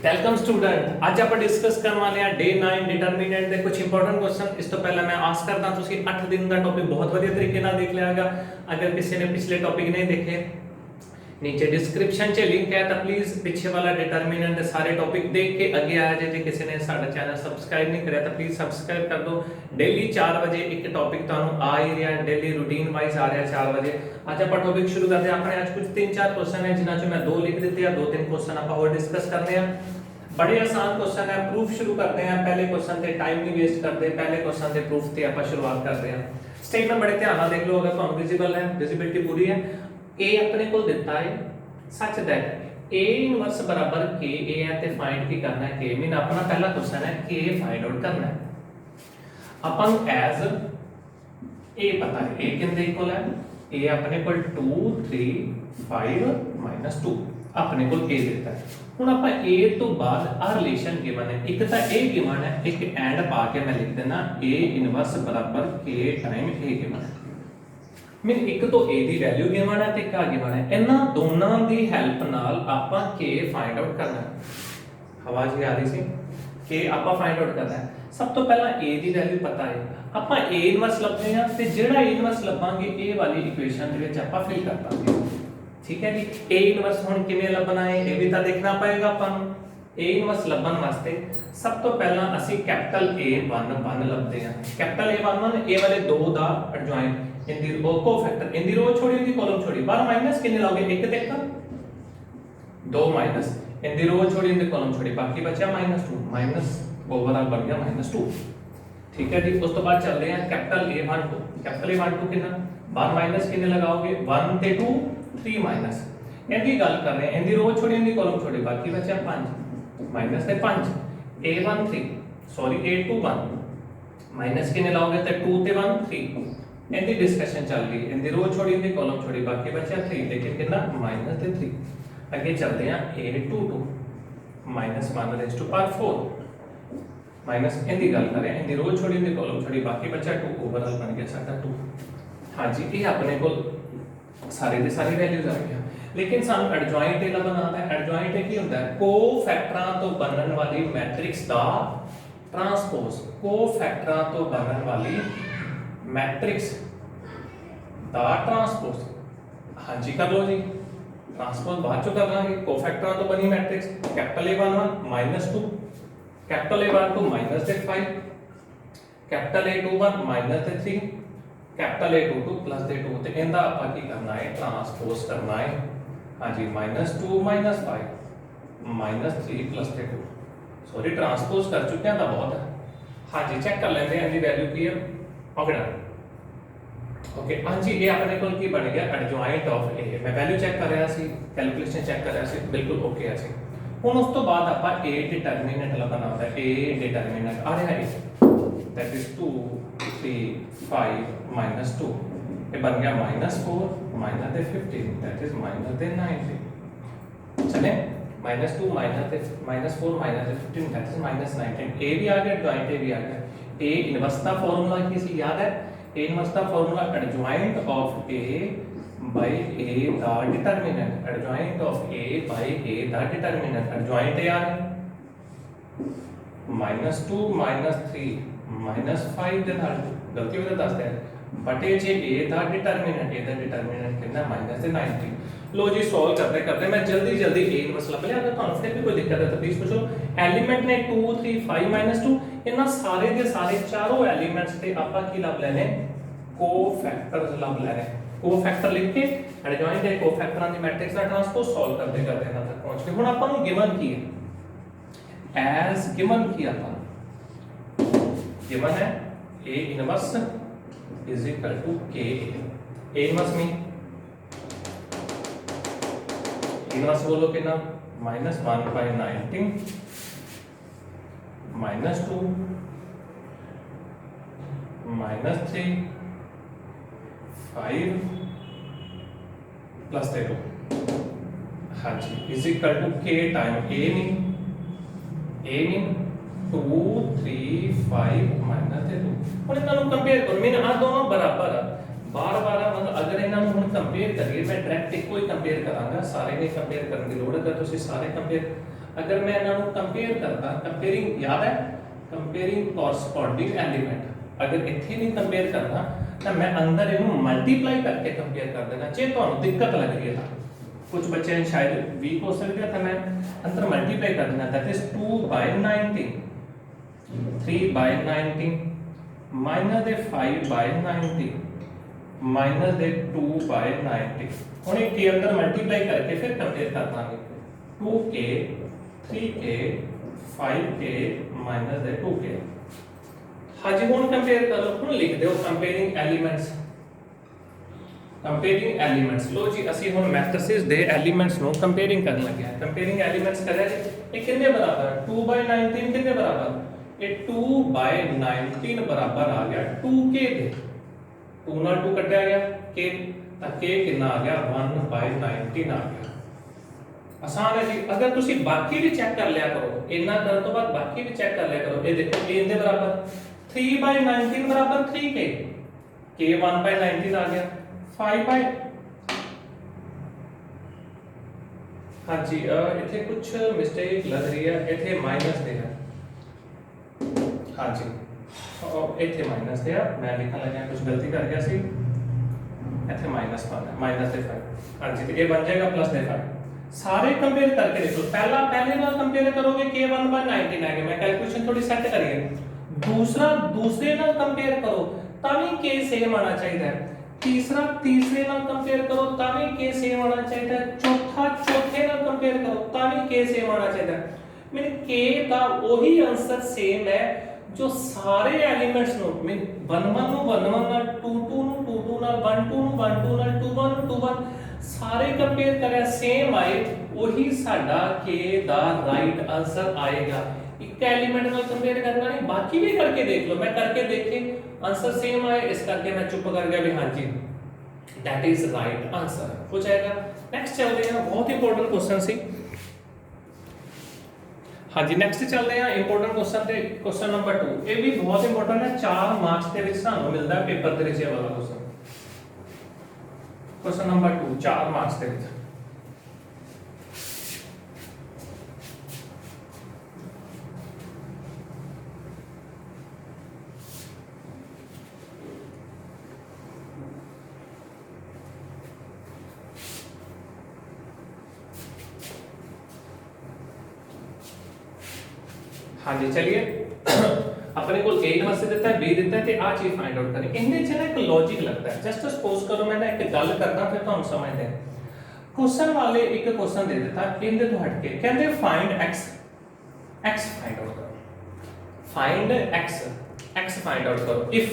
Welcome student. ਅੱਜ ਆਪਾਂ discuss ਕਰਨ ਵਾਲੇ ਆ ਡੇ 9 ਡਿਟਰਮੀਨੈਂਟ ਦੇ ਕੁਝ ਇੰਪੋਰਟੈਂਟ ਕੁਐਸਚਨ। ਇਸ ਤੋਂ ਪਹਿਲਾਂ ਮੈਂ ਆਸ ਕਰਦਾ ਤੁਸੀਂ 8 ਦਿਨ ਦਾ ਟੌਪਿਕ ਬਹੁਤ ਵਧੀਆ ਤਰੀਕੇ ਨਾਲ ਦੇਖ ਲਿਆ ਹੋਗਾ। ਅਗਰ ਕਿਸੇ ਨੇ ਪਿਛਲੇ ਟੌਪਿਕ ਨਹੀਂ ਦੇਖੇ, नीचे डिस्क्रिप्शन च लिंक है, तो प्लीज पीछे वाला डिटरमिनेंट के सारे टॉपिक देख के आगे आ जाए। जे किसी ने साडा चैनल सब्सक्राइब नहीं कराया तो प्लीज सब्सक्राइब कर दो। डेली 4 बजे एक टॉपिक तुहानू आ ही रहा है, डेली रूटीन वाइज आ रहा है 4 बजे। आज आप टॉपिक शुरू करते हैं। अपने आज कुछ 3-4 क्वेश्चन है जिन्हां चों मैं 2 लिख दिते हैं, 2-3 क्वेश्चन आप और डिस्कस करने हैं। बड़े आसान क्वेश्चन है। प्रूफ शुरू करते हैं। पहले क्वेश्चन से टाइम नहीं वेस्ट करते, पहले क्वेश्चन से प्रूफ से आप शुरुआत करते हैं। स्टेटमेंट बड़े ध्यान नाल देख लो, अगर तुहानू विजिबल है, विजिबिलिटी पूरी है। ए अपने को दिता है सच दैट a इनवर्स बराबर k a है ते फाइंड की करना है k मीन अपना पहला क्वेश्चन है k फाइंड आउट करना है। अपन एज a पता है a किंदे इक्वल है, a अपने को 2 3 5 -2 अपने को a देता है। हुन ਆਪਾਂ a तो बाद आ रिलेशन गिवन है, एक तो a गिवन है, एक एंड पा के मैं लिख देना a इनवर्स बराबर k टाइम a गिवन है। मीन एक तो a दी वैल्यू गिवन है ते क्या गिवन है, इन्हां दोनों दी हेल्प नाल आपां k फाइंड आउट करना है। आवाज आ रही सी k आपां फाइंड आउट करना है। सब तो पहला a दी वैल्यू पता है, आपां a इनवर्स लभदे हां ते जेड़ा a इनवर्स लभांगे a वाली इक्वेशन दे विच आपां फिल कर दांगे। ठीक है जी। a इनवर्स हुण किवें लभना है ये भी तां देखना पएगा आपां नूं। a इनवर्स लभन वास्ते सब तो पहला ਅਸੀਂ कैपिटल A11 लभदे हां। कैपिटल A11 a वाले 2 दा एडजॉइंट इन दी रो कोफैक्टर, इन दी रो छोड़ी इन दी कॉलम छोड़ी, बाहर माइनस कितने लाओगे 1 ते 1 2 माइनस, इन दी रो छोड़ी इन दी कॉलम छोड़ी, बाकी बचा -2 माइनस ओवर बन गया -2। ठीक है जी। उस तो बाद चल रहे हैं कैपिटल A12। कैपिटल A12 कितना, बाहर माइनस कितने लगाओगे 1 ते 2 3 माइनस, इनकी गल कर रहे हैं इन दी रो छोड़ी इन दी कॉलम छोड़ी, बाकी बचा 5 माइनस ते 5 A13 सॉरी A21 माइनस कितने लाओगे तो 2 ते 1 3। इनकी डिस्कशन चल रही है, इनकी रो छोड़ी इनकी कॉलम छोड़ी, बाकी बचा 3 लेकिन कितना -3। आगे चलते हैं A22 -1/4 माइनस इनकी गल कर रहे हैं इनकी रो छोड़ी इनकी कॉलम छोड़ी, बाकी बचा 2 ओवरऑल बन गया साडा 2। हां जी, ये अपने को सारे दे सारे वैल्यूज आ गया, लेकिन सानू एडजॉइंट ए लभना आंदा है। एडजॉइंट की होंदा है कोफैक्टरां तो बनन वाली मैट्रिक्स दा ट्रांसपोज। कोफैक्टरां तो बनन वाली मैट्रिक्स दा ट्रांसपोज। हां जी कर लो जी, ट्रांसपोज बाद चो कर लांगे। कोफैक्टरां तो बनी matrix capital A11 -2, capital A12 -5, capital A21 -3, capital A22 +2 ते इनदा आपां की करना है, ट्रांसपोज करना है। हां जी -2 -5 -3 +2 सॉरी ट्रांसपोज कर चुके हैं तो बहुत है। हां जी चेक कर लेंगे इनकी वैल्यू की है पकड़ा। ओके हां जी, ये अपने को की बन गया एडजॉइंट ऑफ ए। मैं वैल्यू चेक कर रहा सी, कैलकुलेशन चेक कर रहा सी, बिल्कुल ओके है सी। हुन उस तो बाद आपा ए डिटरमिनेंट लगाना होता है। ए डिटरमिनेंट आ रहा है दैट इज 2 3 5 -2, ये बन गया -4 -15 दैट इज -90। चले -2 -4 -15 दैट इज -19। ए भी आ गया, एडजॉइंट ए भी आ गया। ए इनवर्स का फार्मूला की सी याद है, ए इनवर्स का formula adjoint of A by A दा determinant. Adjoint of A by A दा डिटरमिनेंट एडजॉइंट ए आ है -2 -3 -5 दे नाल गलती हो दस दे बटे जे ए दा डिटरमिनेंट कितना -90। लो जी सॉल्व करते करते मैं जल्दी ए इनवर्स लभ लिया। अगर ਤੁਹਾਨੂੰ फिर भी कोई दिक्कत है तो प्लीज पूछो। एलिमेंट ने 2 3 5 -2, इन्हां सारे दे सारे चारों एलिमेंट्स ते आपां की लभ लेने, कोफैक्टर्स लभ लेने। कोफैक्टर लिख के एडजॉइंट ए कोफैक्टरां दी मैट्रिक्स दा ट्रांसपोज सॉल्व करते करते यहां तक पहुंच गए। हुण आपां नु गिवन की है, एज गिवन की आपां गिवन है A inverse is equal to के। ए इनवर्स मीन इनवर्स बोलो कितना -1/19 -2 -3 5 +2। हाँ जी इज इक्वल टू के टाइम ए मीन 2 3 5 -2। ਹੁਣ ਇਹਨਾਂ ਨੂੰ ਕੰਪੇਅਰ ਕਰੋ, मीन आ दोनों बराबर है। बार-बार मतलब अगर ਇਹਨਾਂ ਨੂੰ ਹੁਣ ਕੰਪੇਅਰ ਕਰੀਏ, मैं डायरेक्ट ਇੱਕੋ ਹੀ ਕੰਪੇਅਰ ਕਰਾਂਗਾ, ਸਾਰੇ ਨੇ ਕੰਪੇਅਰ ਕਰਨ ਦੀ ਲੋੜ ਹੈ। ਅਗਰ ਤੁਸੀਂ ਸਾਰੇ ਕੰਪੇਅਰ अगर मैं इन्हों कंपेयर करता, कंपेयरिंग याद है, कंपेयरिंग कॉरस्पॉन्डिंग एलिमेंट अगर इत्थे नहीं कंपेयर करना तो मैं अंदर इनू मल्टीप्लाई करके कंपेयर कर देना। जे तुहानू दिक्कत लग रही है तो कुछ बच्चे शायद वीक हो सकते हैं, तो मैं अंदर मल्टीप्लाई कर देना, दैट इज 2/19 3/19 माइनस दे 5/19 माइनस दे 2/19। हुण एक के अंदर मल्टीप्लाई करके फिर कंपेयर कर Dange 2k 3k 5k minus दे 2k। हाँ जी हुण कंपेयर कर लो, हुण लिख दो कंपेयरिंग एलिमेंट्स, कंपेयरिंग एलिमेंट्स। लो जी ਅਸੀਂ ਹੁਣ ਮੈਟ੍ਰਿसेस ਦੇ ਐਲੀਮੈਂਟਸ ਨੂੰ ਕੰਪੇਅਰਿੰਗ ਕਰਨ ਲੱਗੇ ਹਾਂ। ਕੰਪੇਅਰਿੰਗ ਐਲੀਮੈਂਟਸ ਕਰਿਆ ਜੀ, ਇਹ ਕਿੰਨੇ ਬਰਾਬਰ ਹੈ 2/19 ਕਿੰਨੇ ਬਰਾਬਰ, ਇਹ 2/19 ਬਰਾਬਰ ਆ ਗਿਆ 2k ਦੇ, 2 ਨਾਲ 2 ਕੱਟਿਆ ਗਿਆ k, ਤਾਂ k ਕਿੰਨਾ ਆ ਗਿਆ 1/19 ਆ ਗਿਆ। आसान है जी। अगर तुसी बाकी भी चेक कर लिया करो, इतना करने तो बाद बाकी भी चेक कर लिया करो। ये देखो a इनके बराबर 3/19 बराबर 3k, k 1/19 आ गया 5 हाँ जी इथे कुछ मिस्टेक लग रही है, इथे माइनस दे है हाँ जी, इथे माइनस दे मैं लिखन लगा कुछ गलती कर गया सी, इथे माइनस माइनस दे 5 हाँ जी, तो ये बन जाएगा प्लस दे 5। सारे कंपेयर करके देखो, पहला पहले नाल कंपेयर करोगे k 1/19 आ गया, मैं कैलकुलेशन थोड़ी सेट करिए। दूसरा दूसरे नाल कंपेयर करो तभी k सेम आना चाहिए, तीसरा तीसरे नाल कंपेयर करो तभी k सेम आना चाहिए, चौथा चौथे नाल कंपेयर करो तभी k सेम आना चाहिए। मीन k का वही आंसर सेम है जो सारे एलिमेंट्स नो मीन 1 1 नु 1 1 नाल 2 2 नु 2 2 नाल 1 2 नु 1 2 नाल 2 1 2 1 सारे कंपेयर करें सेम आए, वही साडा k दा राइट आंसर आएगा। एक एलिमेंट नाल कंपेयर करना नहीं, बाकी भी करके देख लो, मैं करके देखे आंसर सेम आए, इस करके मैं चुप कर गया भी हाँ जी दैट इज राइट आंसर हो जाएगा। नेक्स्ट चलते हैं, बहुत इंपॉर्टेंट क्वेश्चन सी हाँ जी। नेक्स्ट चलते हैं इंपॉर्टेंट क्वेश्चन ते क्वेश्चन नंबर 2, ये भी बहुत इंपॉर्टेंट है, 4 मार्क्स के विच सानू मिलता है पेपर दे विच वाला क्वेश्चन। क्वेश्चन नंबर 2 4 मार्क्स के विच हाँ जी। चलिए अपने को ए वास्ते दिता है, बी दिता है, ते आ चीज फाइंड आउट करें। इनदे च ना एक लॉजिक लगता है, जस्ट सपोज करो मैं ना एक गल करदा फिर तुहानू समझदे हैं। क्वेश्चन वाले एक क्वेश्चन दे देता, इनदे तो हट के कहंदे find x, x find out करो, फाइंड x फाइंड आउट करो इफ,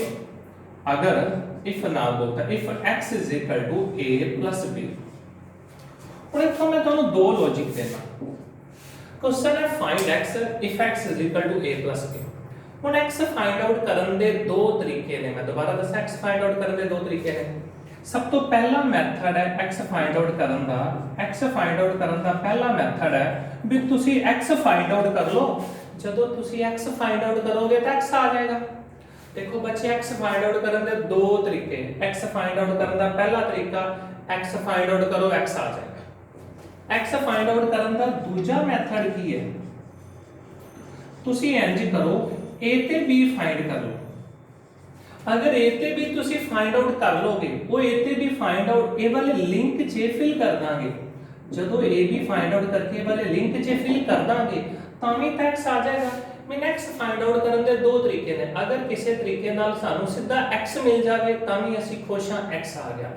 अगर इफ ना बोलता if x is equal to a plus b। और इथों मैं तुहानू दो लॉजिक देना, क्वेश्चन है find x if x is equal to a plus b। ਹੁਣ x फाइंड आउट ਕਰਨ ਦੇ ਦੋ ਤਰੀਕੇ ਨੇ, ਮੈਂ ਦੁਬਾਰਾ ਦੱਸਾਂ x फाइंड आउट ਕਰਨ ਦੇ ਦੋ ਤਰੀਕੇ ਨੇ। ਸਭ ਤੋਂ ਪਹਿਲਾ ਮੈਥਡ ਹੈ x फाइंड आउट ਕਰਨ ਦਾ, x फाइंड आउट ਕਰਨ ਦਾ ਪਹਿਲਾ ਮੈਥਡ ਹੈ ਵੀ ਤੁਸੀਂ x फाइंड आउट ਕਰ ਲਓ, ਜਦੋਂ ਤੁਸੀਂ x फाइंड आउट ਕਰੋਗੇ ਤਾਂ x ਆ ਜਾਏਗਾ। ਦੇਖੋ ਬੱਚੇ x फाइंड आउट ਕਰਨ ਦੇ ਦੋ ਤਰੀਕੇ, x फाइंड आउट ਕਰਨ ਦਾ ਪਹਿਲਾ ਤਰੀਕਾ x फाइंड आउट ਕਰੋ x ਆ ਜਾਏਗਾ। x फाइंड आउट ਕਰਨ ਦਾ ਦੂਜਾ ਮੈਥਡ ਕੀ ਹੈ, ਤੁਸੀਂ ਇੰਜ ਕਰੋ a ਤੇ b फाइंड कर लो। अगर a ਤੇ b ਤੁਸੀਂ फाइंड आउट कर लोगे, वो a ਤੇ b फाइंड आउट ए वाले लिंक 'ਚ फिल कर ਦਾਂਗੇ। ਜਦੋਂ a b फाइंड आउट करके वाले लिंक 'ਚ फिल कर ਦਾਂਗੇ ਤਾਂ ਵੀ x ਆ ਜਾਏਗਾ। ਮੈਂ x फाइंड आउट ਕਰਨ ਦੇ ਦੋ ਤਰੀਕੇ ਨੇ, ਅਗਰ ਕਿਸੇ ਤਰੀਕੇ ਨਾਲ ਸਾਨੂੰ ਸਿੱਧਾ x ਮਿਲ ਜਾਵੇ ਤਾਂ ਵੀ ਅਸੀਂ ਖੁਸ਼ ਹਾਂ, x ਆ ਗਿਆ।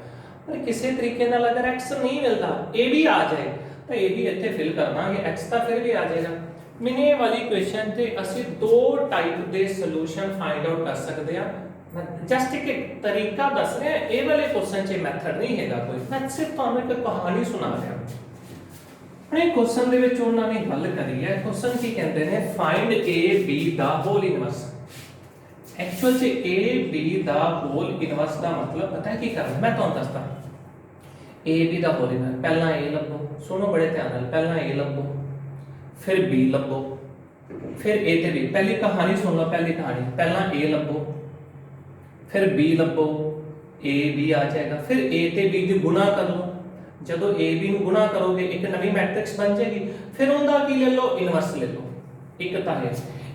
ਪਰ ਕਿਸੇ ਤਰੀਕੇ ਨਾਲ ਅਗਰ x ਨਹੀਂ ਮਿਲਦਾ, a b ਆ ਜਾਏ ਤਾਂ a b ਇੱਥੇ ਫਿਲ ਕਰ ਦਾਂਗੇ, x ਤਾਂ ਫਿਰ ਵੀ ਆ ਜਾਏਗਾ। मैंने ये वाली क्वेश्चन ते ਅਸੀਂ दो टाइप ਦੇ सॉल्यूशन फाइंड आउट कर सकते हैं। मैं जस्ट एक तरीका दस रहा, ये वाले क्वेश्चन च मेथड नहीं हैगा कोई, मैं सिर्फ ਤੁਹਾਨੂੰ ਇੱਕ ਕਹਾਣੀ ਸੁਣਾ ਰਿਹਾ। ਇਹ क्वेश्चन ਦੇ ਵਿੱਚ ਉਹਨਾਂ ਨੇ ਹੱਲ ਕਰੀ ਹੈ। क्वेश्चन ਕੀ ਕਹਿੰਦੇ ਨੇ, फाइंड a b ਦਾ ਹੋਲ ਇਨਵਰਸ। एक्चुअल ਚ a b ਦਾ ਹੋਲ ਇਨਵਰਸ ਦਾ मतलब पता है ਕੀ ਕਰਨਾ, मैं ਤੁਹਾਨੂੰ ਦੱਸਦਾ। a b ਦਾ ਹੋਲ ਇਨਵਰਸ, ਪਹਿਲਾਂ a ਲੱਭੋ, ਸੁਣੋ ਬੜੇ ਧਿਆਨ ਨਾਲ, ਪਹਿਲਾਂ a ਲੱਭੋ, फिर b लभो, फिर a ते b। पहली कहानी सुन लो, पहली कहानी पहला a लभो, फिर b लभो, a b आ जाएगा, फिर a ते b की गुणा कर लो, ਜਦੋਂ AB ਨੂੰ ਗੁਣਾ ਕਰੋਗੇ ਇੱਕ ਨਵੀਂ ਮੈਟ੍ਰਿਕਸ ਬਣ ਜਾਏਗੀ, ਫਿਰ ਉਹਦਾ ਕੀ ਲੈ ਲਓ, ਇਨਵਰਸ ਲੈ ਲਓ। ਇੱਕ ਤਾਂ ਹੈ,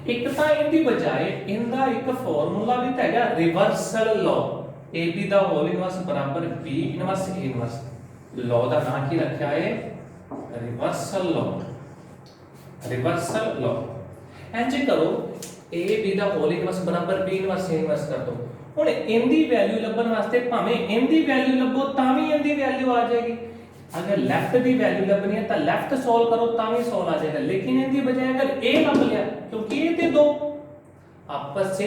ਇੱਕ ਤਾਂ ਇਹਦੀ ਬਜਾਏ ਇਹਦਾ ਇੱਕ ਫਾਰਮੂਲਾ ਵੀ ਤਾਂ ਹੈਗਾ ਰਿਵਰਸਲ ਲਾਅ, AB ਦਾ ਹੋਲ ਇਨਵਰਸ ਬਰਾਬਰ B inverse A inverse. Law ਦਾ ਨਾਮ ਕੀ ਰੱਖਿਆ ਹੈ, ਰਿਵਰਸਲ ਲਾਅ। ਰਿਵਰਸਲ ਲਾਅ ਇੰਜ ਕਰੋ, AB ਦਾ ਹੋਲ ਇਨਵਰਸ ਬਰਾਬਰ B ਇਨਵਰਸ A ਇਨਵਰਸ ਕਰ ਦੋ। ਹੁਣ ਇਹਦੀ ਵੈਲਿਊ ਲੱਭਣ ਵਾਸਤੇ ਭਾਵੇਂ ਇਹਦੀ ਵੈਲਿਊ ਲੱਭੋ ਤਾਂ ਵੀ ਇਹਦੀ ਵੈਲਿਊ ਆ ਜਾਏਗੀ। अगर लेफ्ट की वैल्यू लभनी है तो लेफ्ट सॉल्व करो ताकि सॉल्व आ जाएगा, लेकिन इनकी बजाय अगर ए लभ लिया, क्योंकि ये ते दो आपस से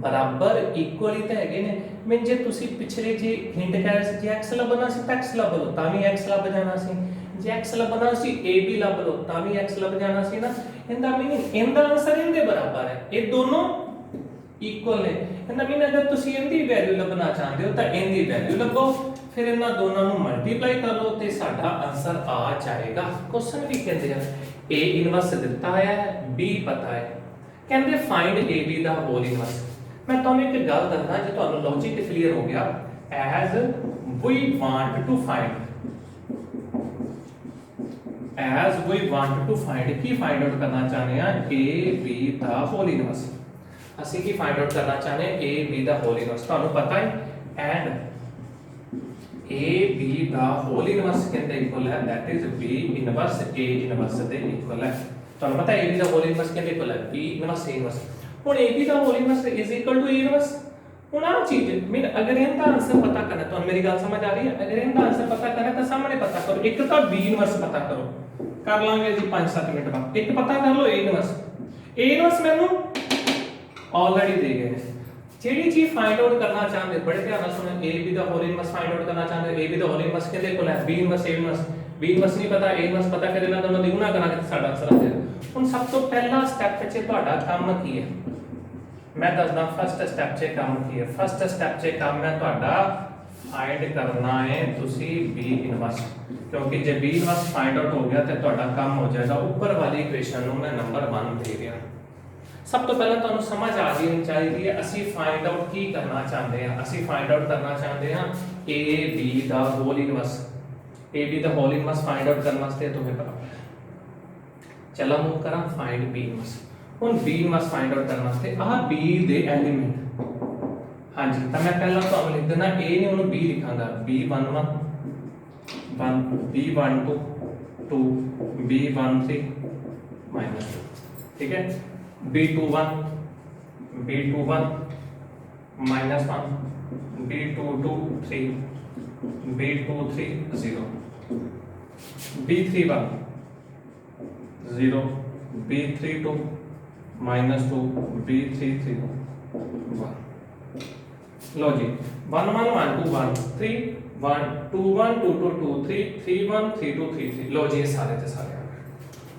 बराबर इक्वली तो हैगे ने। मैं जे तुसी पिछले जे हिंट कह रहे जे x लभना सी तो x लभ लो ताकि x लभ जाना सी, जे x लभना सी a भी लभ लो ताकि x लभ जाना सी ना। इनका मीनिंग इनका आंसर इनके बराबर है, ये दोनों इक्वल है। इनका मीनिंग अगर तुसी इनकी वैल्यू लभना चाहते हो तो इनकी वैल्यू लभो, फिर इन्हां दोनों ਨੂੰ ਮਲਟੀਪਲਾਈ ਕਰ ਲਓ ਤੇ ਸਾਡਾ ਆਨਸਰ ਆ ਜਾਏਗਾ। ਕੁਐਸਚਨ ਵੀ ਕਹਿੰਦੇ ਆ A ਇਨਵਰਸ ਦਿੱਤਾ ਹੈ, B ਪਤਾ ਹੈ, ਕਹਿੰਦੇ ਫਾਈਂਡ AB ਦਾ ਹੋਲ ਇਨਵਰਸ। ਮੈਂ ਤੁਹਾਨੂੰ ਇੱਕ ਗੱਲ ਦੱਸਦਾ, ਜੇ ਤੁਹਾਨੂੰ ਲੌਜੀਕ ਕਲੀਅਰ ਹੋ ਗਿਆ, as we want to find, as we want to find, ਕੀ ਫਾਈਂਡ ਆਊਟ ਕਰਨਾ ਚਾਹੁੰਦੇ ਆ, AB ਦਾ ਹੋਲ ਇਨਵਰਸ। ਅਸੀਂ ਕੀ ਫਾਈਂਡ ਆਊਟ ਕਰਨਾ ਚਾਹੁੰਦੇ ਆ, AB ਦਾ ਹੋਲ ਇਨਵਰਸ। ਤੁਹਾਨੂੰ ਪਤਾ ਹੈ ਐਂਡ AB ਦਾ ਹੋਲ ਇਨਵਰਸ ਕਿੰਨੇ ਇਕੁਅਲ ਹੈ, that is B inverse A inverse ਦੇ ਇਕੁਅਲ ਹੈ। ਤੁਹਾਨੂੰ ਪਤਾ ਹੈ AB ਦਾ ਹੋਲ ਇਨਵਰਸ ਕਿੰਨੇ ਇਕੁਅਲ ਹੈ, B ਇਨਵਰਸ A ਇਨਵਰਸ। ਹੁਣ AB ਦਾ whole inverse is equal to A inverse. ਹੁਣ ਆ ਚੀਜ਼ ਮੀਨ ਅਗਰ ਇਹਦਾ ਆਨਸਰ ਪਤਾ ਕਰਨਾ, ਤੁਹਾਨੂੰ ਮੇਰੀ ਗੱਲ ਸਮਝ ਆ ਰਹੀ ਹੈ, ਅਗਰ ਇਹਦਾ ਆਨਸਰ ਪਤਾ ਕਰਨਾ ਤਾਂ ਸਾਹਮਣੇ ਪਤਾ ਕਰੋ। ਇੱਕ ਤਾਂ B ਇਨਵਰਸ ਪਤਾ ਕਰੋ, ਕਰ ਲਾਂਗੇ ਜੀ 5-7 ਮਿੰਟ ਬਾਅਦ। ਇੱਕ ਪਤਾ ਕਰ ਲਓ A ਇਨਵਰਸ। A ਇਨਵਰਸ ਮੈਨੂੰ ਆਲਰੇਡੀ ਦੇ ਗਏ ਨੇ। ਜਿਹੜੀ ਚੀਜ਼ ਫਾਈਂਡ ਆਊਟ ਕਰਨਾ ਚਾਹੁੰਦੇ, ਬੜੇ ਧਿਆਨ ਨਾਲ ਸੁਣੋ, AB ਦਾ ਹੋਲ ਇਨਵਰਸ ਫਾਈਂਡ ਆਊਟ ਕਰਨਾ ਚਾਹੁੰਦੇ, AB ਦਾ ਹੋਲ ਇਨਵਰਸ ਕਿਹਦੇ ਕੋਲ ਹੈ, B inverse A inverse. B inverse ਨਹੀਂ ਪਤਾ, A ਇਨਵਰਸ ਪਤਾ, ਫਿਰ ਇਹਨਾਂ ਦੋਨਾਂ ਦੀ ਗੁਣਾ ਕਰਾਂਗੇ ਤਾਂ ਸਾਡਾ ਆਨਸਰ ਆ ਜਾਏਗਾ। ਹੁਣ ਸਭ ਤੋਂ ਪਹਿਲਾ ਸਟੈਪ 'ਚ ਤੁਹਾਡਾ ਕੰਮ ਕੀ ਹੈ, ਮੈਂ ਦੱਸਦਾ। ਫਸਟ ਸਟੈਪ 'ਚ ਕੰਮ ਕੀ ਹੈ, ਫਸਟ ਸਟੈਪ 'ਚ ਕੰਮ ਹੈ ਤੁਹਾਡਾ ਫਾਈਂਡ ਕਰਨਾ ਹੈ ਤੁਸੀਂ B ਇਨਵਰਸ, ਕਿਉਂਕਿ ਜੇ B ਇਨਵਰਸ ਫਾਈਂਡ ਆਊਟ ਹੋ ਗਿਆ ਤੇ ਤੁਹਾਡਾ ਕੰਮ ਹੋ ਜਾਏਗਾ। ਉੱਪਰ ਵਾਲੀ ਇਕੁਏਸ਼ਨ ਨੂੰ ਮੈਂ ਨੰਬਰ 1 ਦੇ ਰਿਹਾ। ਸਭ ਤੋਂ ਪਹਿਲਾਂ ਤੁਹਾਨੂੰ ਸਮਝ ਆ ਜਾਣੀ ਚਾਹੀਦੀ ਹੈ ਅਸੀਂ ਫਾਈਂਡ ਆਊਟ ਕੀ ਕਰਨਾ ਚਾਹੁੰਦੇ ਹਾਂ। ਅਸੀਂ ਫਾਈਂਡ ਆਊਟ ਕਰਨਾ ਚਾਹੁੰਦੇ ਹਾਂ AB ਦਾ ਹੋਲ ਇਨਵਰਸ। AB ਦਾ ਹੋਲ ਇਨਵਰਸ ਫਾਈਂਡ ਆਊਟ ਕਰਨ ਵਾਸਤੇ ਤੁਹਾਨੂੰ ਪਤਾ, ਚਲੋ ਮੂਵ ਕਰਾਂ ਫਾਈਂਡ B ਇਨਵਰਸ। ਹੁਣ B ਇਨਵਰਸ ਫਾਈਂਡ ਆਊਟ ਕਰਨ ਵਾਸਤੇ ਆਹ B ਦੇ ਐਲੀਮੈਂਟ, ਹਾਂਜੀ ਤਾਂ ਮੈਂ ਪਹਿਲਾਂ ਤੁਹਾਨੂੰ ਲਿਖ ਦੇਣਾ A ਨੇ ਉਹਨੂੰ B ਲਿਖਾਂਗਾ, B11 1 B12 2 B13 -2, ठीक है। B21 B21 -1 B22 3 B23 0 B31 0 B32 -2 B33 1। लो जी 1 1 1 2 1 3 1 2 1 2 2 2 3 3 1 3 2 3 3। लो जी ये सारे ते सारे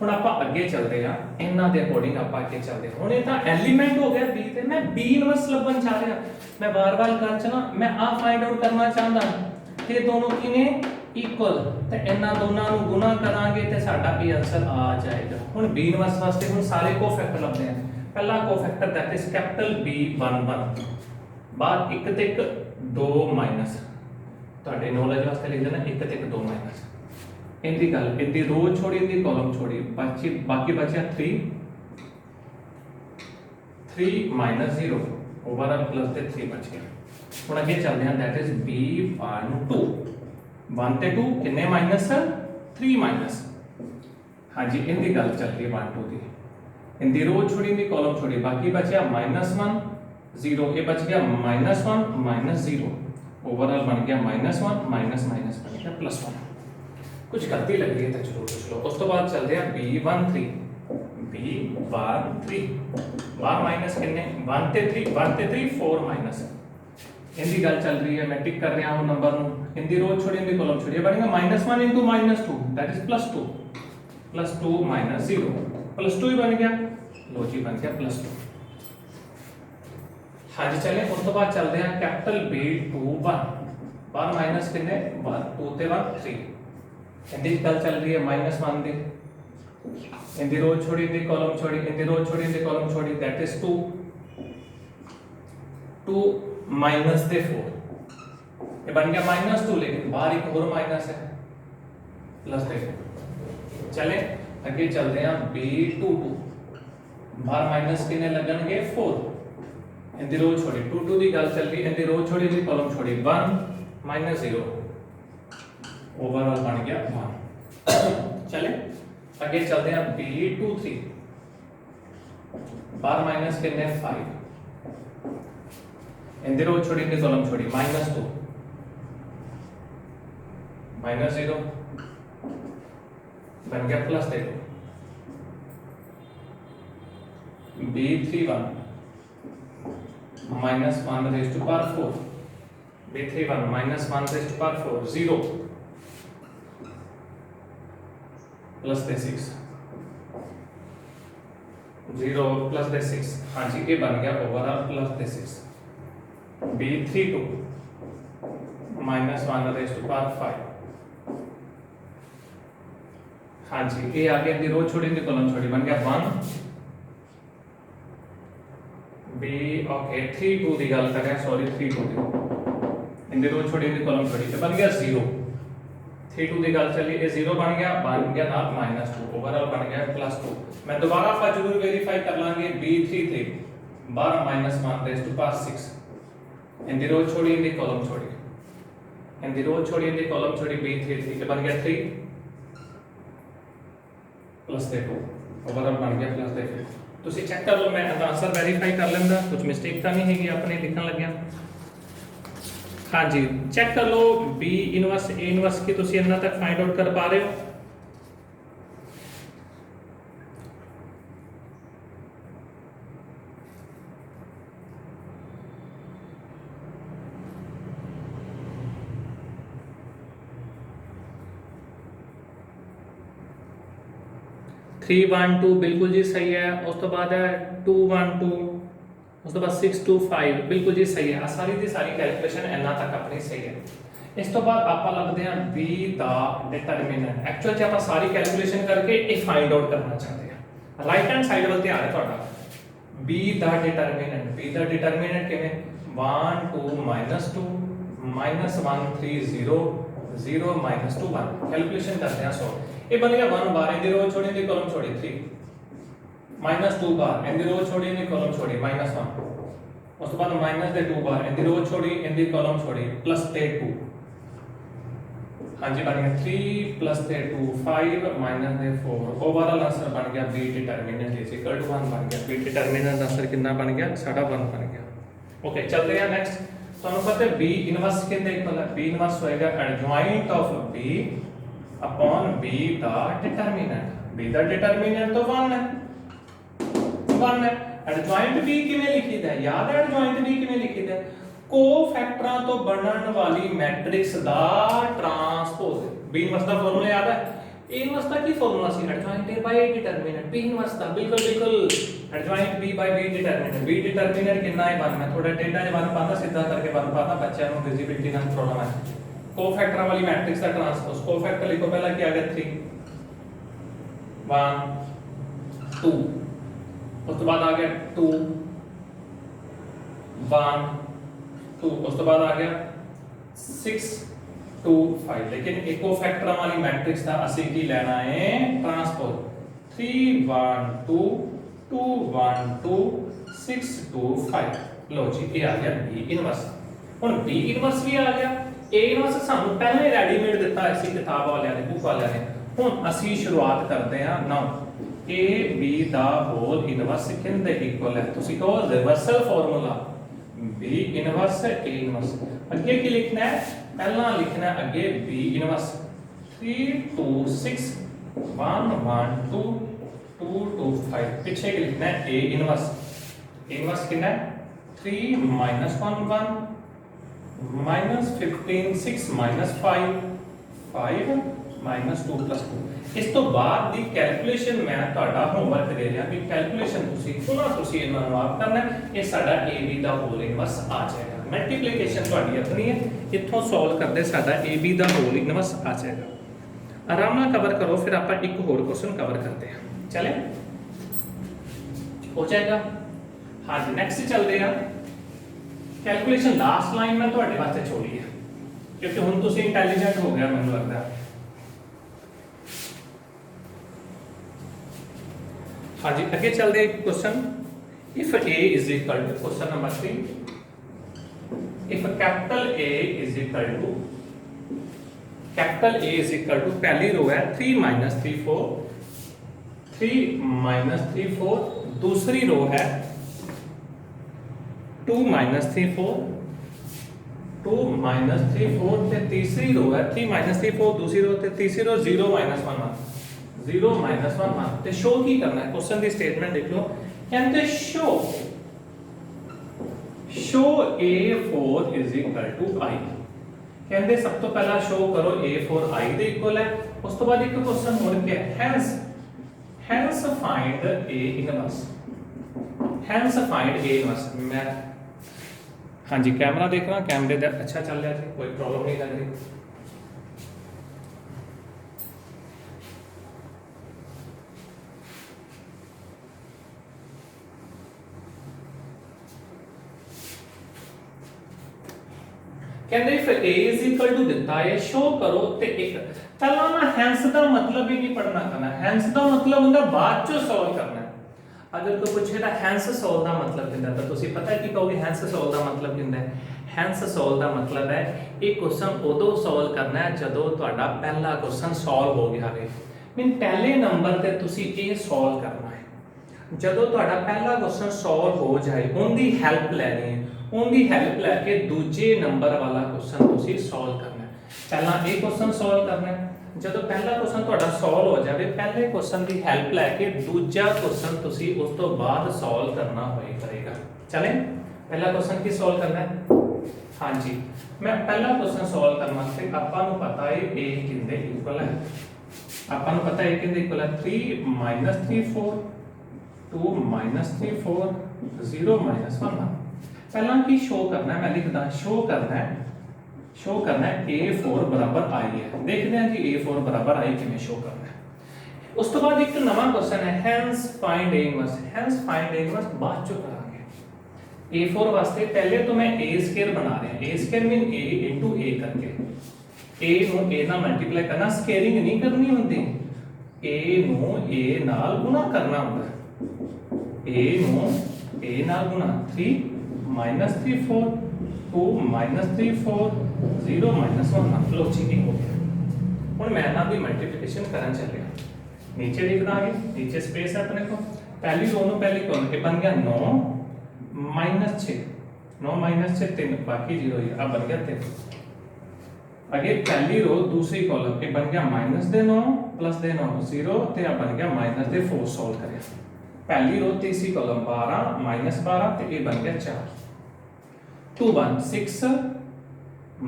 ਹੁਣ ਆਪਾਂ ਅੱਗੇ ਚੱਲਦੇ ਆ, ਇਹਨਾਂ ਦੇ ਅਕੋਰਡਿੰਗ ਆਪਾਂ ਅੱਗੇ ਚੱਲਦੇ ਹਾਂ। ਹੁਣ ਇਹ ਤਾਂ ਐਲੀਮੈਂਟ ਹੋ ਗਿਆ B ਤੇ ਮੈਂ B ਇਨਵਰਸ ਲੱਭਣ ਚਾਹ ਰਿਹਾ। ਮੈਂ ਵਾਰ-ਵਾਰ ਕਰ ਚਲਾ, ਮੈਂ ਆ ਫਾਈਂਡ ਆਊਟ ਕਰਨਾ ਚਾਹੁੰਦਾ ਕਿ ਦੋਨੋਂ ਕੀ ਨੇ, ਇਕੁਅਲ, ਤੇ ਇਹਨਾਂ ਦੋਨਾਂ ਨੂੰ ਗੁਣਾ ਕਰਾਂਗੇ ਤੇ ਸਾਡਾ ਇਹ ਆਨਸਰ ਆ ਜਾਏਗਾ। ਹੁਣ B ਇਨਵਰਸ ਵਾਸਤੇ ਹੁਣ ਸਾਰੇ ਕੋਫੈਕਟਰ ਲੱਭਦੇ ਆ। ਪਹਿਲਾ ਕੋਫੈਕਟਰ ਦੈਟ ਇਜ਼ ਕੈਪੀਟਲ B11, ਬਾਅਦ 1 ਤੇ 1 2 ਮਾਈਨਸ, ਤੁਹਾਡੇ ਨੌਲੇਜ ਵਾਸਤੇ ਲਿਖ ਦੇਣਾ 1 ਤੇ 1 2 ਮਾਈਨਸ। इनकी गल इनकी रो छोड़ी, इनकी कॉलम छोड़ी, बाकी बचा 3 -0 ओवरऑल प्लस ते 3 बच गया। ਹੁਣ ਅੱਗੇ ਚੱਲਦੇ ਹਾਂ दैट इज B12 1 ਤੇ 2 ਕਿੰਨੇ ਮਾਈਨਸ 3 ਮਾਈਨਸ। ਹਾਂਜੀ इनकी गल चल रही है 1 2 ਦੀ। इनकी रो छोड़ी, इनकी कॉलम छोड़ी, बाकी बचा -1 0, ये बच गया -1 -0 ओवरऑल बन गया -1 माइनस माइनस बन गया +1। कुछ गलती लग रही है तो जरूर पूछ लो। उस तो बाद चलते हैं B13 बार माइनस कितने 1 ते 3 4 माइनस। इनकी गल चल रही है, मैं टिक कर रहा हूं नंबर नु। इनकी रो छोड़ी, इनकी कॉलम छोड़ी, बनेगा -1 * -2 दैट इज +2 +2 -0 +2 ही बन गया। लो जी बन गया +2। हाँ जी चलिए उस तो बाद चलते हैं कैपिटल B21 बार माइनस कितने 1 2 ते 1 3। इनकी गल चल रही है -1 दी, इनकी रो छोड़ी, इनकी कॉलम छोड़ी, इनकी रो छोड़ी, इनकी कॉलम छोड़ी दैट इज 2 2 माइनस ते 4, ये बन गया -2, लेकिन बाहर एक और माइनस है प्लस देखो चले अगे चलते हैं B22 बाहर माइनस कितने लगणगे 4 इनकी रो छोड़ी 2 2 की गल चल रही इनकी रो छोड़ी इनकी कॉलम छोड़ी 1 -0 ओवरऑल बन गया 1 चले अगे चलते हैं B23 बाहर माइनस कितने 5 इनकी रो छोड़ी इनकी कॉलम छोड़ी -2 -0 बन गया प्लस देखो B31 -1 raised to power 4 B31 -1 raised to power 4 0 plus the 6 0 plus the 6 हाँ जी ये बन गया overall plus the 6 B32 -1 raised to power 5 हाँ जी ये आगे दी रो छोड़ी दी कॉलम छोड़ी बन गया 1 B ओके 3 2 दी गल कर रहे हैं सॉरी 3 2 दी इन दी रो छोड़ी दी कॉलम छोड़ी तो बन गया 0 3 2 दी गल चली ये 0 बन गया ना -2 ओवरऑल बन गया +2 मैं दोबारा फा जरूर वेरीफाई कर लांगे B33 12 -1 रेज़ टू पावर 6 इन दी रो छोड़ी इन दी कॉलम छोड़ी इन दी रो छोड़ी इन दी कॉलम छोड़ी B33 ये बन गया 3 प्लस देखो ओवरऑल बन गया प्लस देखो ਤੁਸੀਂ ਚੈੱਕ ਕਰ ਲਓ ਮੈਂ ਆਨਸਰ ਵੈਰੀਫਾਈ ਕਰ ਲੈਂਦਾ ਕੁਝ ਮਿਸਟੇਕ ਤਾਂ ਨਹੀਂ ਹੈਗੀ ਆਪਣੇ ਲਿਖਣ ਲੱਗਿਆ ਹਾਂਜੀ ਚੈੱਕ ਕਰ ਲਓ B ਇਨਵਰਸ A ਇਨਵਰਸ ਕੀ ਤੁਸੀਂ ਇੰਨਾ ਤੱਕ ਫਾਈਂਡ ਆਊਟ ਕਰ ਪਾ ਰਹੇ ਹੋ थ्री 1 2 बिल्कुल जी सही है उस तो बाद है 2 1 2 उस तो बाद 6 2 5 बिल्कुल जी सही है सारी दी सारी कैलकुलेशन इन्ना तक अपनी सही है इस तो बाद आप लगते हैं B दा डिटरमिनेंट एक्चुअल च आप सारी कैलकुलेशन करके ये फाइंड आउट करना चाहते हैं राइट हैंड साइड वाल ध्यान है ਤੁਹਾਡਾ B दा डिटरमिनेंट किवें 1 2 -2 -1 3 0 0 -2 1 कैलकुलेशन करते हैं सो ये बन गया 1 बार इन दी रो छोड़ी इन दी कॉलम छोड़ी 3 -2 बार इन दी रो छोड़ी इन दी कॉलम छोड़ी -1 उस बाद माइनस दे 2 बार इन दी रो छोड़ी इन दी कॉलम छोड़ी प्लस दे 2 हां जी बन गया 3 प्लस दे 2 5 माइनस दे 4 ओवरऑल आंसर बन गया B determinant is equal to 1 बन गया B डिटरमिनेंट आंसर कितना बन गया साडा 1 बन गया ओके चलते हैं नेक्स्ट ਤੁਹਾਨੂੰ पता है B इनवर्स कितने इक्वल है B इनवर्स होएगा adjoint of B upon B का डिटरमिनेंट B का डिटरमिनेंट तो 1 है एडजॉइंट B किवें लिखीदा है याद है एडजॉइंट B किवें लिखीदा है कोफैक्टरां तो बनन वाली मैट्रिक्स दा ट्रांसपोज B इनवर्स दा फार्मूला याद है A इनवर्स दा की फार्मूला सी adjoint A by determinant B inverse दा बिल्कुल adjoint B by B determinant कितना है 1 मैं थोड़ा टेढ़ा ज 1 पाता सीधा करके 1 पाता बच्चों को विजिबिलिटी का प्रॉब्लम है कोफैक्टर वाली मैट्रिक्स का ट्रांसपोज कोफैक्टर लिखो पहला क्या आ गया 3 1 2 उसके बाद आ गया 2 1 2 उसके बाद आ गया 6 2 5 लेकिन एक कोफैक्टर वाली मैट्रिक्स का असली की लेना है ट्रांसपोज 3 1 2 2 1 2 6 2 5 लो जी ये आ गया B इनवर्स हुन B इनवर्स भी आ गया A इनवर्स सानू पहले रेडीमेड दिता इसी किताब वाले ने बुक वाले ने हुन ਅਸੀਂ शुरुआत करते हैं नाउ A B ਦਾ ਹੋਲ ਇਨਵਰਸ ਕਿੰਦੇ ਇਕੁਅਲ ਹੈ ਤੁਸੀਂ ਕਹੋ reversal formula B inverse A inverse ਅੱਗੇ ਕੀ ਲਿਖਣਾ ਹੈ ਪਹਿਲਾਂ ਲਿਖਣਾ ਹੈ ਅੱਗੇ B ਇਨਵਰਸ 3 2 6 1 1 2 2 2 5 पीछे की लिखना है A इनवर्स कितना है 3 -1 1 -15 6 -5 5 -2 + 2 ਇਸ ਤੋਂ ਬਾਅਦ ਦੀ ਕੈਲਕੂਲੇਸ਼ਨ ਮੈਂ ਤੁਹਾਡਾ ਹੋਮਵਰਕ ਦੇ ਰਿਹਾ ਕਿ ਕੈਲਕੂਲੇਸ਼ਨ ਤੁਸੀਂ ਇਹਨਾਂ ਨੂੰ ਆਪ ਕਰਨਾ ਇਹ ਸਾਡਾ AB ਦਾ ਹੋਲ ਇਨਵਰਸ ਆ ਜਾਏਗਾ ਮਲਟੀਪਲੀਕੇਸ਼ਨ ਤੁਹਾਡੀ ਆਪਣੀ ਹੈ ਇੱਥੋਂ ਸੋਲਵ ਕਰਦੇ ਸਾਡਾ AB ਦਾ ਹੋਲ ਇਨਵਰਸ ਆ ਜਾਏਗਾ ਆਰਾਮ ਨਾਲ ਕਵਰ ਕਰੋ ਫਿਰ ਆਪਾਂ ਇੱਕ ਹੋਰ ਕੁਐਸਚਨ ਕਵਰ ਕਰਦੇ ਹਾਂ चले हो जाएगा हाँ जी नेक्स्ट चलते हैं कैलकुलेशन लास्ट लाइन में थोड़े वास्ते छोड़ी है क्योंकि हुन तुसी इंटेलिजेंट हो गया मैनूं लगदा हाँ जी, आगे चलते हैं question. If A is equal to, question number 3, if capital A is equal to, capital A is equal to, पहली रो है 3 माइनस 3 4, 3 माइनस 3 4, दूसरी रो है 2 माइनस 3 4, 2 माइनस 3 4 ते तीसरी रो है 3 माइनस 3 4, दूसरी रो ते तीसरी रो 0 माइनस 1 1, 0 माइनस 1 1 ते शो की करना है। क्वेश्चन की स्टेटमेंट देख लो, कहते show A4 is equal to I। कहते सब तो पहला शो करो A4 I दे इक्वल है। उस तो बाद एक क्वेश्चन होर क्या है, hence find A inverse, hence find A inverse। मैं हाँ जी कैमरा देख रहा, कैमरे दा अच्छा चल रहा है, कोई प्रॉब्लम नहीं लग रही। कहते if a is equal to दिता है, शो करो ते एक पहला ना हैंस दा मतलब ही नहीं पढ़ना करना। हैंस दा मतलब हुंदा बाद चो सॉल्व करना है। अगर कोई पूछे ना हैंस सॉल्व दा मतलब किंदा, तो तुसी पता है कि कहोगे हैंस सॉल्व दा मतलब किंदा है। हैंस सॉल्व दा मतलब है एक क्वेश्चन उदों सॉल्व करना है जदों ਤੁਹਾਡਾ पहला क्वेश्चन सॉल्व हो गया है। मीन पहले नंबर ते तुसी ये सॉल्व करना है। जदों ਤੁਹਾਡਾ पहला क्वेश्चन सॉल्व हो जाए उनकी हेल्प लेनी है, उनकी हेल्प लैके दूजे नंबर वाला क्वेश्चन तुसी सॉल्व करना है। पहला ये क्वेश्चन सॉल्व करना है, जदों पहला क्वेश्चन ਤੁਹਾਡਾ सॉल्व हो जाए पहले क्वेश्चन की हेल्प लैके दूजा क्वेश्चन तुसी उस तो बाद सॉल्व करना होए करेगा। चलें, पहला क्वेश्चन की सॉल्व करना है। हाँ जी, मैं पहला क्वेश्चन सॉल्व करने वास्ते आपां नूं पता है a किंदे इक्वल है, आपां नूं पता है a किंदे इक्वल है 3 माइनस 3 4, 2 माइनस 3 4, 0 माइनस 1 1। पहला की शो करना है, मैं लिखदा शो करना है A4 बराबर I है। देखते हैं जी A4 बराबर I किवें शो करना है। उस तो बाद एक नवा क्वेश्चन है hence find A inverse, hence find A inverse बाद चो करांगे। A4 वास्ते पहले तो मैं A स्क्वायर बना रहा हूं, A square mean A into A करके A नु A नाल मल्टीप्लाई करना, स्क्वेयरिंग नहीं करनी होंदी, A नु A नाल गुणा करना होंदा है। A नु A नाल गुणा 3 माइनस 3 4, 2 माइनस 3 4, 0 माइनस 1 1। लो जी हो गया। हुण मैं ना दी मल्टीप्लिकेशन करन चलिया, नीचे लिख दांगे, नीचे स्पेस है अपने को, पहली रो नु पहली कॉलम ये बन गया 9 माइनस 6, 9 माइनस 6 3, बाकी 0 ही अब बन गया 3। आगे पहली रो दूसरी कॉलम ये बन गया माइनस दे 9 प्लस दे 9 0 ते अब बन गया माइनस दे 4 सॉल्व करें। पहली रो तीसरी कॉलम 12 माइनस 12 ते ये बन गया 4, 2 1 6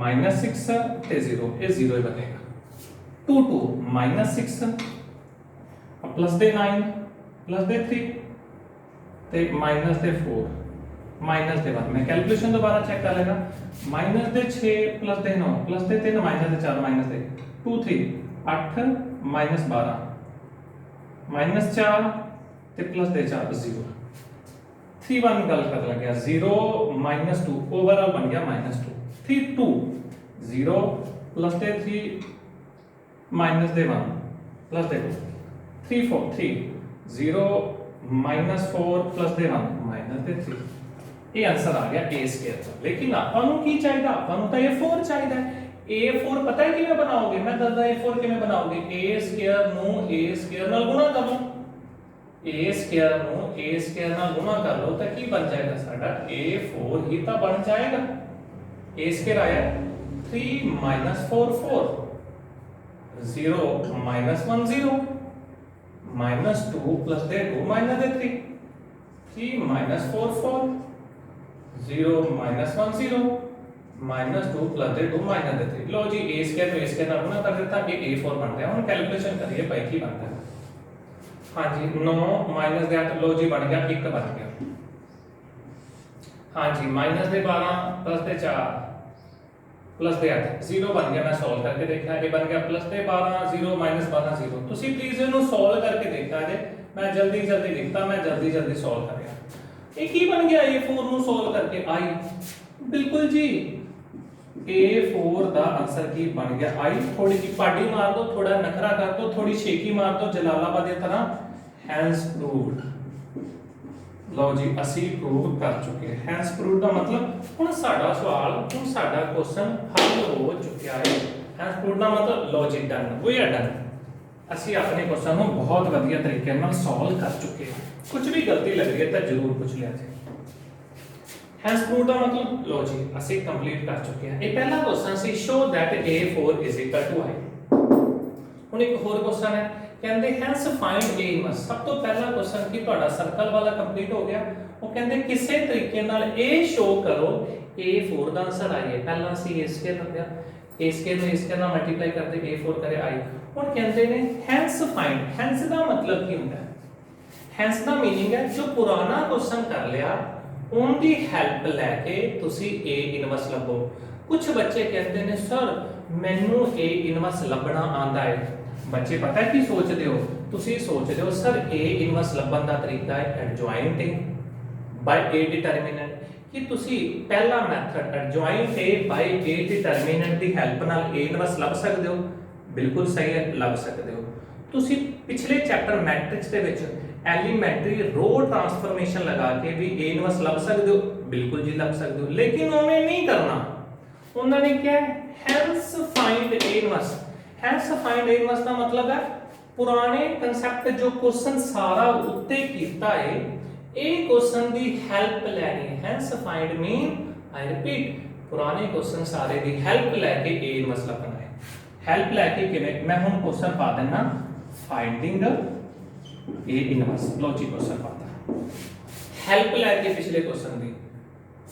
माइनस 6 ते 0, ये 0 ही बनेगा। 2 2 माइनस 6 प्लस दे 9 प्लस दे 3 ते माइनस दे 4 माइनस दे 1। मैं कैलकुलेशन दोबारा चेक कर लेना, माइनस दे 6 प्लस दे 9 प्लस दे 3 माइनस दे 4 माइनस दे 2 3 8 माइनस 12 माइनस 4 ते प्लस दे 4 0, 3 1 गल कर लग गया 0 माइनस 2, ओवरऑल बन गया माइनस 2, 3 2 0 प्लस दे 3 माइनस दे 1 प्लस दे 2, 3 4 3 0 माइनस 4 प्लस दे 1 माइनस दे 3। ये आंसर आ गया A स्क्वायर का। लेकिन आपां नूं की चाहिए, आपां नूं तां A4 चाहिए। A4 पता है किवें बनाओगे, मैं दसदा A4 किवें बनाओगे। A स्क्वायर नूं A स्क्वायर नाल गुणा कर लो, A स्क्वायर नूं A स्क्वायर नाल गुणा कर लो तो की बन जाएगा साडा A4 ही तो बन जाएगा। A स्क्वायर आया 3 माइनस 4 4, 0 माइनस 1 0, माइनस 2 प्लस दे 2 माइनस दे 3, 3 माइनस 4 4, 0 माइनस 1 0, माइनस 2 प्लस दे 2 माइनस दे 3। लो जी A स्क्वायर में A स्क्वायर नाल गुणा कर देता, ये A4 बन गया। हम कैलकुलेशन करिए भाई की बनता है। हाँ जी 9 माइनस दे 8, लो जी बन गया 1 बन गया। हाँ जी माइनस दे 12 प्लस दे 4 प्लस दे 8 0 बन गया। मैं सॉल्व करके देखा, ये बन गया प्लस दे 12 0 माइनस 12 0। तुसी प्लीज इनु सॉल्व करके देखा जे, मैं जल्दी जल्दी लिखता, मैं जल्दी जल्दी सॉल्व कर गया। ये की बन गया A4 नु सॉल्व करके I, बिल्कुल जी A4 दा आंसर की बन गया I। थोड़ी सी पार्टी मार दो, थोड़ा नखरा कर दो, थोड़ी शेकी मार दो जलालाबाद की तरह। Has proved. लो जी ਅਸੀਂ ਪ੍ਰੂਵ ਕਰ ਚੁੱਕੇ ਹਾਂ। हैज प्रूव्ड ਦਾ ਮਤਲਬ ਹੁਣ ਸਾਡਾ ਸਵਾਲ ਹੁਣ ਸਾਡਾ ਕੁਐਸਚਨ ਹੱਲ ਹੋ ਚੁੱਕਿਆ ਹੈ। हैज प्रूव्ड ਦਾ ਮਤਲਬ ਲੋ ਜੀ ਡਨ, ਵੀ ਆਰ ਡਨ। ਅਸੀਂ ਆਪਣੇ ਕੁਐਸਚਨ ਨੂੰ ਬਹੁਤ ਵਧੀਆ ਤਰੀਕੇ ਨਾਲ ਸੋਲਵ ਕਰ ਚੁੱਕੇ ਹਾਂ। ਕੁਝ ਵੀ ਗਲਤੀ ਲੱਗ ਰਹੀ ਹੈ ਤਾਂ ਜ਼ਰੂਰ ਪੁੱਛ ਲਿਆ ਜੀ। हैज प्रूव्ड ਦਾ ਮਤਲਬ ਲੋ ਜੀ ਅਸੀਂ ਕੰਪਲੀਟ ਕਰ ਚੁੱਕੇ ਹਾਂ। ਇਹ ਪਹਿਲਾ question C show that a4 is equal to i। ਹੁਣ ਇੱਕ ਹੋਰ ਕੁਐਸਚਨ ਹੈ ਕਹਿੰਦੇ ਹੈਂਸ ਫਾਈਂਡ a ਇਨਵਰਸ। ਸਭ ਤੋਂ ਪਹਿਲਾ ਕੁਐਸਚਨ ਕੀ ਤੁਹਾਡਾ ਸਰਕਲ ਵਾਲਾ ਕੰਪਲੀਟ ਹੋ ਗਿਆ। ਉਹ ਕਹਿੰਦੇ ਕਿਸੇ ਤਰੀਕੇ ਨਾਲ ਇਹ ਸ਼ੋ ਕਰੋ a4 ਦਾ ਆਨਸਰ ਆਈ ਹੈ। ਪਹਿਲਾਂ ਅਸੀਂ a ਸਕੁਅਰ ਰੱਖਿਆ, a ਸਕੁਅਰ ਨੂੰ a ਸਕੁਅਰ ਨਾਲ ਮਲਟੀਪਲਾਈ ਕਰਦੇ a4 ਕਰੇ i। ਹੁਣ ਕਹਿੰਦੇ ਨੇ ਹੈਂਸ ਫਾਈਂਡ। ਹੈਂਸ ਦਾ ਮਤਲਬ ਕੀ ਹੁੰਦਾ ਹੈ? ਹੈਂਸ ਦਾ ਮੀਨਿੰਗ ਹੈ ਜੋ ਪੁਰਾਣਾ ਕੁਐਸਚਨ ਕਰ ਲਿਆ ਉਹਦੀ ਹੈਲਪ ਲੈ ਕੇ ਤੁਸੀਂ a ਇਨਵਰਸ ਲੱਭੋ। ਕੁਝ ਬੱਚੇ ਕਹਿੰਦੇ ਨੇ ਸਰ ਮੈਨੂੰ a ਇਨਵਰਸ ਲੱਭਣਾ ਆਂਦਾ ਹੈ। ਬੱਚੇ ਪਤਾ ਕੀ ਸੋਚਦੇ ਹੋ? ਤੁਸੀਂ ਸੋਚਦੇ ਹੋ ਸਰ a ਇਨਵਰਸ ਲੱਭਣ ਦਾ ਤਰੀਕਾ ਹੈ ਐਡਜੁਆਇੰਟਿੰਗ ਬਾਈ a ਡਿਟਰਮੀਨੈਂਟ, ਕਿ ਤੁਸੀਂ ਪਹਿਲਾ method ਐਡਜੁਆਇੰਟ a by a ਡਿਟਰਮੀਨੈਂਟ the help ਨਾਲ a ਇਨਵਰਸ ਲੱਭ ਸਕਦੇ ਹੋ। ਬਿਲਕੁਲ ਸਹੀ ਹੈ, ਲੱਭ ਸਕਦੇ ਹੋ। ਤੁਸੀਂ ਪਿਛਲੇ ਚੈਪਟਰ ਮੈਟ੍ਰਿਕਸ ਦੇ ਵਿੱਚ ਐਲੀਮੈਂਟਰੀ ਰੋ ਟ੍ਰਾਂਸਫਰਮੇਸ਼ਨ ਲਗਾ ਕੇ ਵੀ a ਇਨਵਰਸ ਲੱਭ ਸਕਦੇ ਹੋ। ਬਿਲਕੁਲ ਜੀ ਲੱਭ ਸਕਦੇ ਹੋ, ਲੇਕਿਨ ਉਵੇਂ ਨਹੀਂ ਕਰਨਾ। ਉਹਨਾਂ ਨੇ ਕਿਹਾ hence find a inverse. Hence find a inverse ਦਾ ਮਤਲਬ ਹੈ ਪੁਰਾਣੇ ਕਨਸੈਪਟ ਜੋ ਕੁਐਸਚਨ ਸਾਰਾ ਉੱਤੇ ਕੀਤਾ ਹੈ ਇਹ ਕੁਐਸਚਨ ਦੀ ਹੈਲਪ ਲੈਣੀ ਹੈ। ਹੈਂਸ ਫਾਈਂਡ ਮੀਨ ਆਈ ਰਿਪੀਟ ਪੁਰਾਣੇ ਕੁਐਸਚਨ ਸਾਰੇ ਦੀ ਹੈਲਪ ਲੈ ਕੇ a ਇਨਵਰਸ ਲੱਭਣਾ ਹੈ। ਹੈਲਪ ਲੈ ਕੇ ਕਿਵੇਂ? ਮੈਂ ਹੁਣ ਕੁਐਸਚਨ ਪਾ ਦੇਣਾ ਫਾਈਂਡਿੰਗ a ਇਨਵਰਸ। ਲੋ ਜੀ ਕੁਐਸਚਨ ਪਾਤਾ ਹੈਲਪ ਲੈ ਕੇ ਪਿਛਲੇ question the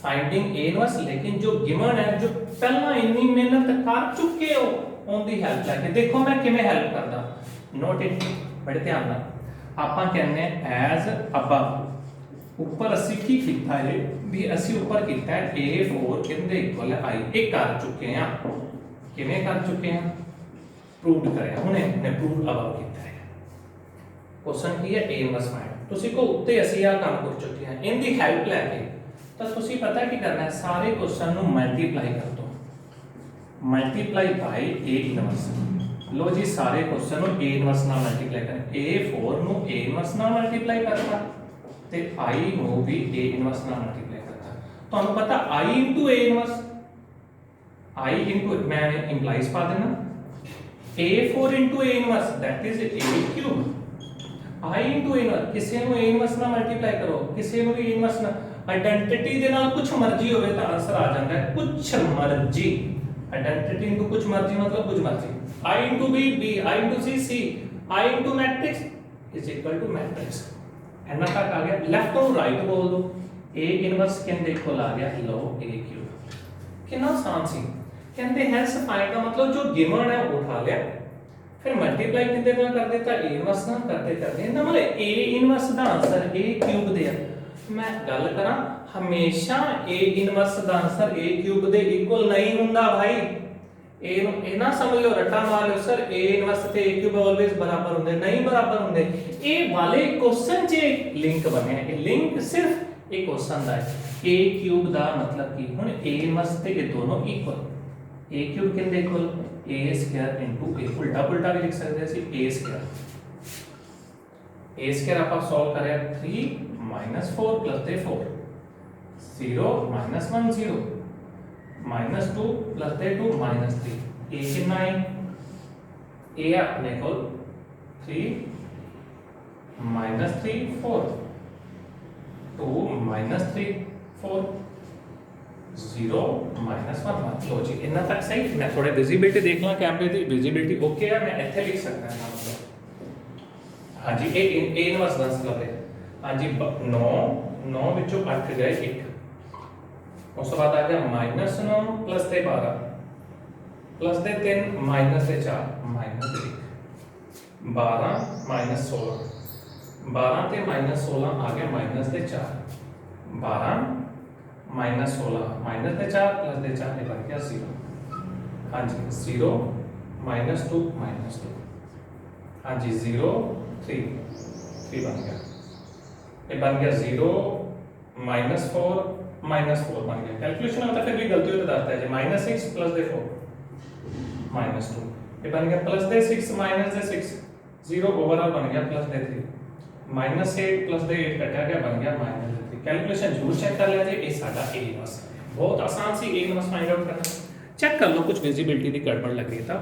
finding a inverse, ਲੇਕਿਨ ਜੋ ਗਿਵਨ ਹੈ ਜੋ ਪਹਿਲਾਂ ਇੰਨੀ ਮਿਹਨਤ ਕਰ ਚੁੱਕੇ ਹੋ ਉਹਦੀ ਹੈਲਪ ਲੈ ਕੇ। ਦੇਖੋ ਮੈਂ ਕਿਵੇਂ ਹੈਲਪ ਕਰਦਾ, ਨੋਟ ਇਟ ਬੜੇ ਧਿਆਨ ਨਾਲ। ਆਪਾਂ ਕਹਿੰਦੇ ਐਜ਼ ਅਬਵ ਉੱਪਰ ਅਸੀਂ ਕੀ ਕੀਤਾ ਹੈ ਵੀ ਅਸੀਂ ਉੱਪਰ ਕੀਤਾ ਹੈ a4 ਕਿੰਦੇ ਇਕੁਅਲ ਹੈ i। ਇਹ ਕਰ ਚੁੱਕੇ ਹਾਂ। ਕਿਵੇਂ ਕਰ ਚੁੱਕੇ ਹਾਂ? ਪ੍ਰੂਵਡ ਕਰਿਆ ਹੁਣੇ ਨੇ ਪ੍ਰੂਵ ਅਬਵ ਕੀਤਾ ਹੈ। ਕੁਐਸਚਨ ਕੀ ਹੈ a ਇਨਵਰਸ ਫਾਈਂਡ। ਤੁਸੀਂ ਕੋ ਉੱਤੇ ਅਸੀਂ ਆ ਕੰਮ ਕਰ ਚੁੱਕੇ ਹਾਂ ਇਹਦੀ ਹੈਲਪ ਲੈ ਕੇ। ਤਾਂ ਤੁਸੀਂ ਪਤਾ ਕੀ ਕਰਨਾ ਹੈ ਸਾਰੇ ਕੁਐਸਚਨ ਨੂੰ ਮਲਟੀਪਲਾਈ ਕਰ ਦੋ। Multiply by a inverse. ਲੋ ਜੀ ਸਾਰੇ ਕੁਐਸਚਨ ਨੂੰ a ਇਨਵਰਸ ਨਾਲ ਮਲਟੀਪਲਾਈ ਕरें। a4 ਨੂੰ a ਇਨਵਰਸ ਨਾਲ ਮਲਟੀਪਲਾਈ ਕਰਤਾ ਤੇ i ਨੂੰ ਵੀ a ਇਨਵਰਸ ਨਾਲ ਮਲਟੀਪਲਾਈ ਕਰਤਾ। ਤੁਹਾਨੂੰ ਪਤਾ i a ਇਨਵਰਸ i ਮੈਂ ਇੰਪਲਾਈਜ਼ ਪਾ ਦੇਣਾ a4 a inverse that is a cube. i a inverse ਕਿਸੇ ਨੂੰ a ਇਨਵਰਸ ਨਾਲ ਮਲਟੀਪਲਾਈ ਕਰੋ ਕਿਸੇ ਨੂੰ ਵੀ a ਇਨਵਰਸ ਨਾਲ। ਆਇਡੈਂਟੀਟੀ ਦੇ ਨਾਲ ਕੁਝ ਮਰਜ਼ੀ ਹੋਵੇ ਤਾਂ ਆਨਸਰ ਆ ਜਾਂਦਾ ਹੈ ਕੁਝ ਮਰਜ਼ੀ। आइडेंटिटी इनटू कुछ मर्जी मतलब कुछ मर्जी। I into B B, I into C C, I into matrix is equal to matrix। ऐना तक आ गया। लेफ्ट और राइट बोल दो। A इनवर्स किंदे इक्वल आ गया लो A क्यूब। कितना आसान सी। कहते हैं फाइंड का मतलब जो गिवन है वो उठा लिया फिर मल्टीप्लाई किंदे नाल कर देता A इनवर्स नाल करते करते ना मतलब A इनवर्स दा आंसर A क्यूब दे। मैं गल करा हमेशा a inverse the answer a cube ਦੇ ਇਕੁਅਲ ਨਹੀਂ ਹੁੰਦਾ ਭਾਈ। ਇਹ ਨਾ ਸਮਝ ਲਿਓ ਰੱਟਾ ਮਾਰ ਲਿਓ ਸਰ a ਇਨਵਰਸ ਤੇ a ਕਿਊਬ ਆਲਵੇਸ ਬਰਾਬਰ ਹੁੰਦੇ, ਨਹੀਂ ਬਰਾਬਰ ਹੁੰਦੇ। ਇਹ ਵਾਲੇ ਕੁਐਸਚਨ 'ਚ ਲਿੰਕ ਬਣਿਆ। ਇਹ ਲਿੰਕ ਸਿਰਫ ਇਹ ਕੁਐਸਚਨ ਦਾ ਹੈ। a ਕਿਊਬ ਦਾ ਮਤਲਬ ਕੀ? ਹੁਣ a ਇਨਵਰਸ ਤੇ ਇਹ ਦੋਨੋਂ ਇਕੁਅਲ। a ਕਿਊਬ ਕਿੰਦੇ equal a square into a। ਉਲਟਾ ਉਲਟਾ ਵੀ ਲਿਖ ਸਕਦੇ ਸੀ a ਸਕੁਅਰ। a ਸਕੁਅਰ ਆਪਾਂ ਸੋਲਵ ਕਰਿਆ 3 4 plus 4 0 minus 1 0 minus 2 plus 2 minus 3 a कितना है a अपने को 3 minus 3 4 2 minus 3 4 0 minus 1 1। लो जी इतना तक सही। मैं थोड़े विजिबिलिटी देख ला कैमरे दी विजिबिलिटी ओके है। मैं ਇੱਥੇ ਲਿਖ ਸਕਦਾ ਹਾਂ मतलब हाँ जी a इनवर्स ਦਾ ਮਤਲਬ ਹੈ हाँ जी 9 9 ਵਿੱਚੋਂ 8 ਗਏ 1। ਉਸ ਤੋਂ ਬਾਅਦ ਆ ਗਿਆ -9 plus 12 plus 3 minus 4 minus 1 12 minus 16 12 ਤੇ -16 आ गया माइनस 4 12 माइनस 16 माइनस 4 प्लस 4 ये बन गया 0। हाँ जी 0 -2 -2 हाँ जी 0 3 3 बन गया। ये बन गया 0 -4 -4 बन गया। कैलकुलेशन में फिर भी गलती हो तो दसता है -6 प्लस 4 -2 ये बन गया प्लस 6 माइनस 6 0 ओवरऑल बन गया प्लस 3 -8 प्लस ਦੇ 8 ਕੱਟਿਆ ਗਿਆ ਬਣ ਗਿਆ -3। ਕੈਲਕੂਲੇਸ਼ਨ ਜ਼ਰੂਰ ਚੈੱਕ ਕਰ ਲਿਆ ਜੇ ਇਹ ਸਾਡਾ a ਇਨਵਰਸ ਬਹੁਤ ਆਸਾਨ ਸੀ a ਇਨਵਰਸ ਫਾਈਂਡ ਆਊਟ ਕਰਨਾ। ਚੈੱਕ ਕਰ ਲਓ ਕੁਝ ਵਿਜ਼ਿਬਿਲਟੀ ਦੀ ਗੜਬੜ ਲੱਗ ਰਹੀ ਤਾਂ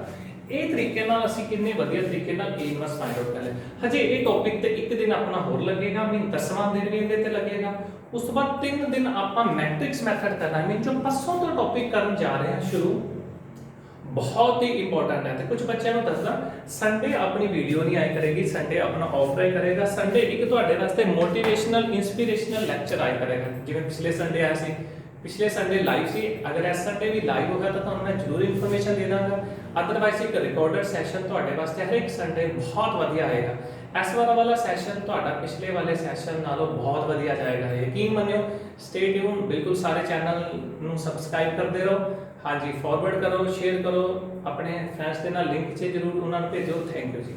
ਇਹ ਤਰੀਕੇ ਨਾਲ ਅਸੀਂ ਕਿੰਨੇ ਵਧੀਆ ਤਰੀਕੇ ਨਾਲ a ਇਨਵਰਸ ਫਾਈਂਡ ਆਊਟ ਕਰ ਲਿਆ। ਹਜੇ ਇਹ ਟੌਪਿਕ ਤੇ ਇੱਕ ਦਿਨ ਆਪਣਾ ਹੋਰ ਲੱਗੇਗਾ, ਮੀਨ 10ਵਾਂ ਦਿਨ ਵੀ ਇਹਦੇ ਤੇ ਲੱਗੇਗਾ। ਉਸ ਤੋਂ ਬਾਅਦ 3 ਦਿਨ ਆਪਾਂ ਮੈਟ੍ਰਿਕਸ ਮੈਥਡ ਕਰਨਾ, ਮੀਨ ਜੋ ਪਰਸੋਂ ਤੋਂ ਟੌਪਿਕ ਕਰਨ ਜਾ ਰਹੇ ਹਾਂ ਸ਼ੁਰੂ, बहुत ही इंपॉर्टेंट है। तो कुछ बच्चों को दसदा संडे अपनी वीडियो नहीं आया करेगी, संडे अपना ऑफ आया करेगा। संडे एक तुहाडे वास्ते मोटिवेशनल इंस्पिरेशनल लेक्चर आया करेगा, जिवें पिछले संडे आया सी, पिछले संडे लाइव सी। अगर इस संडे भी लाइव होगा तो तुहानूं मैं जरूर इन्फॉर्मेशन दे दांगा। अदरवाइज एक रिकॉर्डेड सैशन तुहाडे वास्ते हर एक संडे बहुत वधिया आएगा। इस वाला सैशन तुहाडा पिछले वाले सैशन नालों बहुत वधिया जाएगा, यकीन मनियो। स्टे ट्यून, बिल्कुल सारे चैनल नूं सबसक्राइब करते रहो। हाँ जी, फॉरवर्ड करो, शेयर करो अपने फ्रेंड्स के नाल, लिंक से जरूर उन्होंने भेजो। Thank you ji.